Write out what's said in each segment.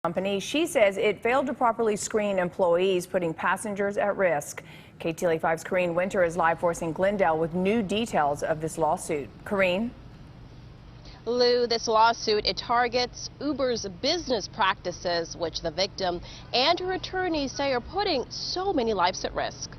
Company. She says it failed to properly screen employees, putting passengers at risk. KTLA 5's KAREEN WYNTER is live for us in Glendale with new details of this lawsuit. KAREEN? Lou, this lawsuit, it targets Uber's business practices, which the victim and her attorneys say are putting so many lives at risk.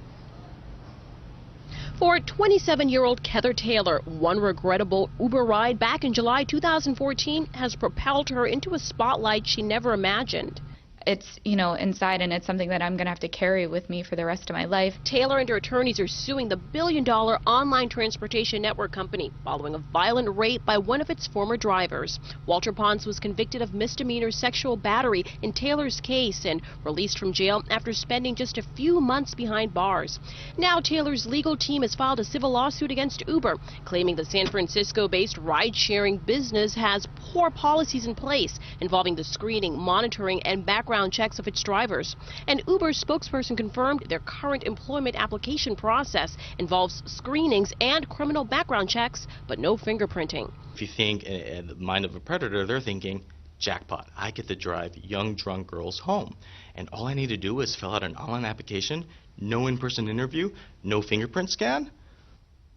For 27-year-old KEATHER Taylor, one regrettable Uber ride back in July 2014 has propelled her into a spotlight she never imagined. It's, inside, and it's something that I'm going to have to carry with me for the rest of my life. Taylor and her attorneys are suing the billion-dollar online transportation network company following a violent rape by one of its former drivers. Walter Pons was convicted of misdemeanor sexual battery in Taylor's case and released from jail after spending just a few months behind bars. Now Taylor's legal team has filed a civil lawsuit against Uber, claiming the San Francisco-based ride-sharing business has poor policies in place involving the screening, monitoring, and background checks of its drivers. An Uber spokesperson confirmed their current employment application process involves screenings and criminal background checks, but no fingerprinting. If you think in the mind of a predator, they're thinking, jackpot, I get to drive young drunk girls home, and all I need to do is fill out an online application, no in-person interview, no fingerprint scan.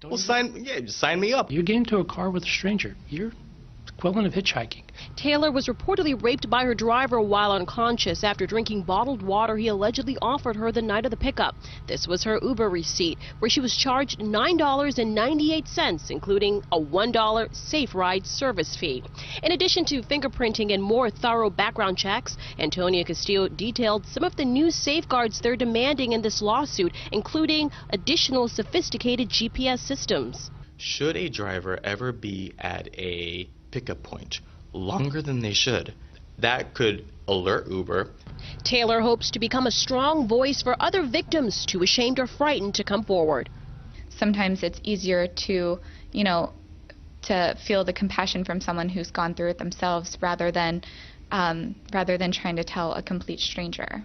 Well, sign me up. You get into a car with a stranger. You're equivalent of hitchhiking. Taylor was reportedly raped by her driver while unconscious after drinking bottled water he allegedly offered her the night of the pickup. This was her Uber receipt, where she was charged $9.98, including a $1 safe ride service fee. In addition to fingerprinting and more thorough background checks, Antonia Castillo detailed some of the new safeguards they're demanding in this lawsuit, including additional sophisticated GPS systems. Should a driver ever be at a pickup point longer than they should, that could alert Uber. Taylor hopes to become a strong voice for other victims too ashamed or frightened to come forward. Sometimes it's easier to, to feel the compassion from someone who's gone through it themselves rather than trying to tell a complete stranger.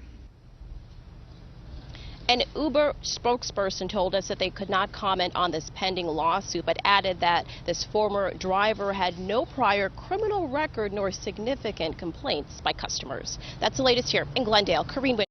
An Uber spokesperson told us that they could not comment on this pending lawsuit, but added that this former driver had no prior criminal record nor significant complaints by customers. That's the latest here in Glendale. KAREEN.